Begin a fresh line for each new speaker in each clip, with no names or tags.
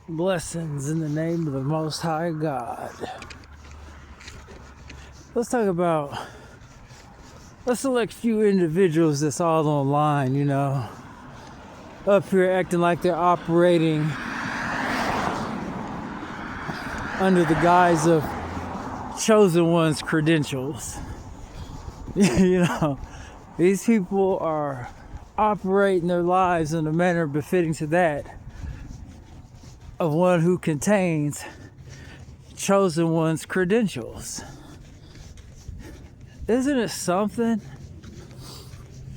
Blessings in the name of the Most High God. Let's select few individuals that's all online, up here acting like they're operating under the guise of chosen one's credentials. These people are operating their lives in a manner befitting to that of one who contains chosen one's credentials. Isn't it something?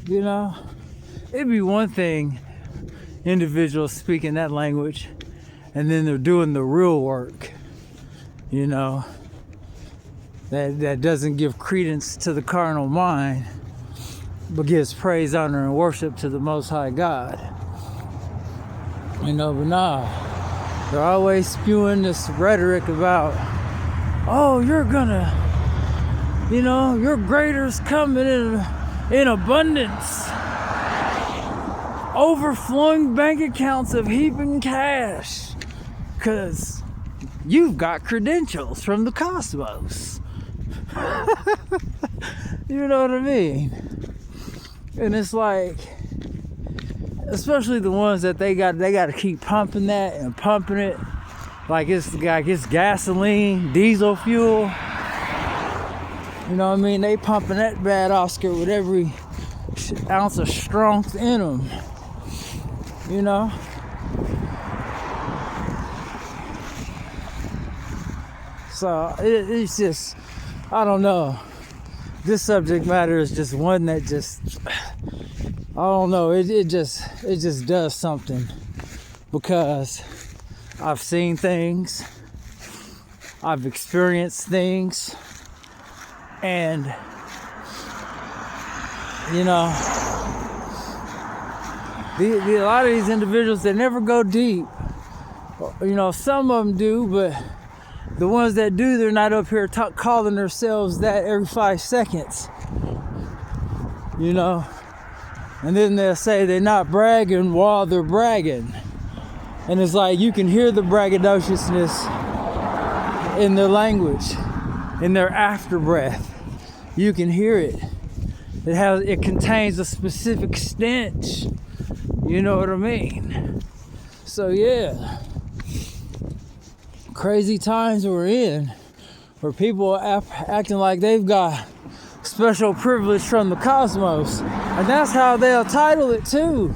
It'd be one thing individuals speaking that language and then they're doing the real work, that doesn't give credence to the carnal mind, but gives praise, honor, and worship to the Most High God. But nah, they're always spewing this rhetoric about, oh, your greater's coming in abundance. Overflowing bank accounts of heaping cash. Because you've got credentials from the cosmos. You know what I mean? And it's like, especially the ones that they got to keep pumping that and pumping it like it's gasoline, diesel fuel. They pumping that bad Oscar with every ounce of strength in them. So it's just, I don't know. This subject matter is just one that just, I don't know. It just does something, because I've seen things, I've experienced things, and a lot of these individuals, they never go deep. Some of them do, but the ones that do, they're not up here calling themselves that every 5 seconds. And then they'll say they're not bragging while they're bragging. And it's like you can hear the braggadociousness in their language, in their after breath. You can hear it. It contains a specific stench. You know what I mean? So yeah, crazy times we're in, where people are acting like they've got special privilege from the cosmos, and that's how they'll title it too.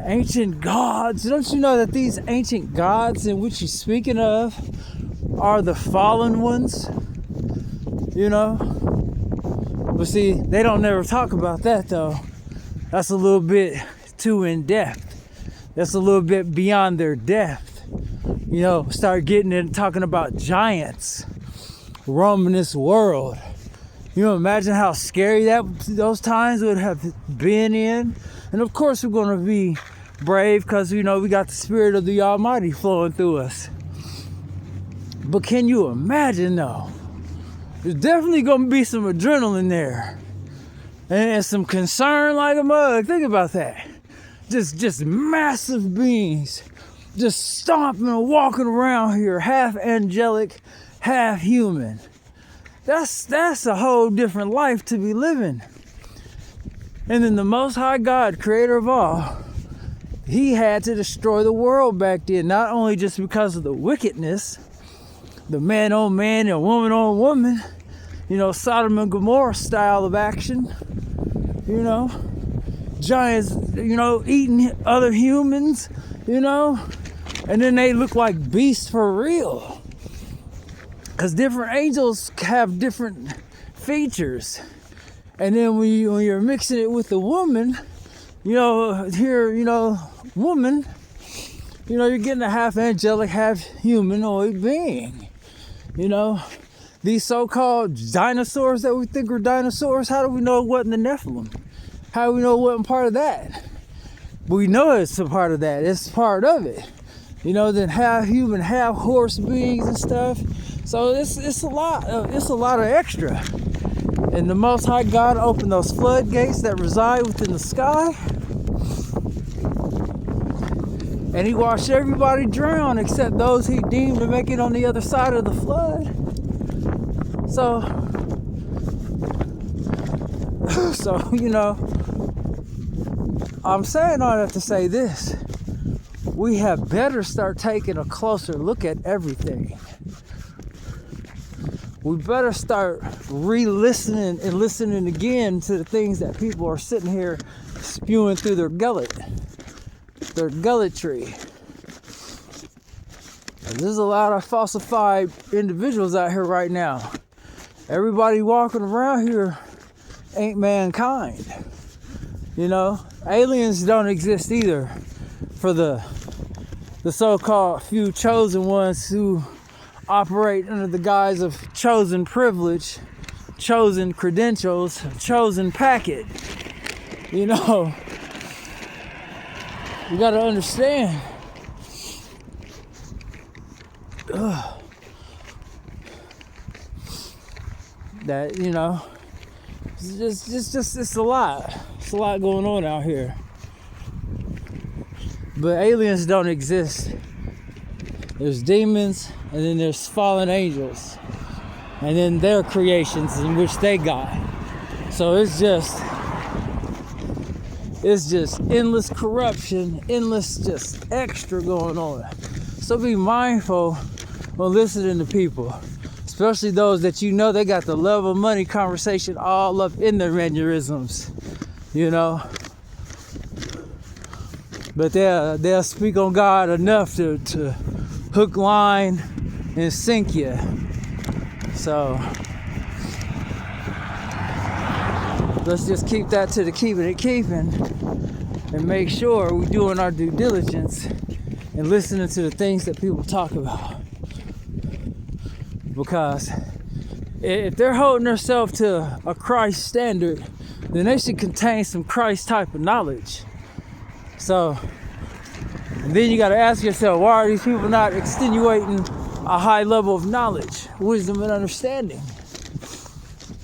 Ancient gods. Don't you know that these ancient gods in which you're speaking of are the fallen ones? But see, they don't never talk about that though. That's a little bit too in depth. That's a little bit beyond their depth. Start getting in talking about giants roaming this world. Imagine how scary those times would have been in. And of course we're going to be brave, because we got the Spirit of the Almighty flowing through us. But can you imagine though? There's definitely going to be some adrenaline there. And some concern like a mug. Think about that. Just massive beings. Just stomping and walking around here. Half angelic, half human. That's a whole different life to be living. And then the Most High God, creator of all, he had to destroy the world back then. Not only just because of the wickedness, the man on man and woman on woman, Sodom and Gomorrah style of action, giants, eating other humans, and then they look like beasts for real. Because different angels have different features. And then when you're mixing it with the woman, woman, you're getting a half angelic, half humanoid being. These so-called dinosaurs that we think are dinosaurs, how do we know it wasn't the Nephilim? How do we know it wasn't part of that? We know it's a part of that. It's part of it. Then half human, half horse beings and stuff. So it's a lot of extra. And the Most High God opened those floodgates that reside within the sky. And he watched everybody drown except those he deemed to make it on the other side of the flood. So, you know, I'm saying all that to say this. We have better start taking a closer look at everything. We better start re-listening and listening again to the things that people are sitting here spewing through their gulletry. There's a lot of falsified individuals out here right now. Everybody walking around here ain't mankind. You know, aliens don't exist either for the so-called few chosen ones who operate under the guise of chosen privilege, chosen credentials, chosen packet. You know, you gotta understand. That, you know, it's a lot. It's a lot going on out here. But aliens don't exist. There's demons, and then there's fallen angels, and then their creations in which they got. So it's just endless corruption, endless just extra going on. So be mindful when listening to people, especially those that you know they got the love of money conversation all up in their mannerisms, you know. But they'll speak on God enough to hook, line, and sink you. So let's just keep that to the keeping and make sure we're doing our due diligence and listening to the things that people talk about. Because if they're holding themselves to a Christ standard, then they should contain some Christ type of knowledge. So, and then you got to ask yourself, why are these people not extenuating a high level of knowledge, wisdom, and understanding?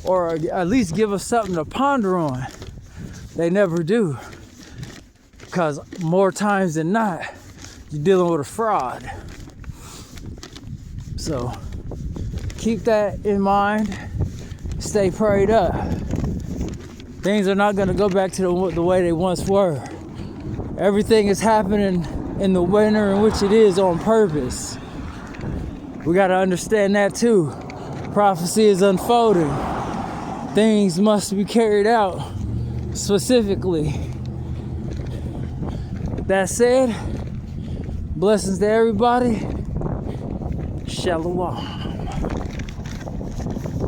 Or at least give us something to ponder on. They never do. Because more times than not, you're dealing with a fraud. So, keep that in mind. Stay prayed up. Things are not going to go back to the way they once were. Everything is happening in the manner in which it is on purpose. We got to understand that too. Prophecy is unfolding. Things must be carried out specifically. That said, blessings to everybody. Shalom.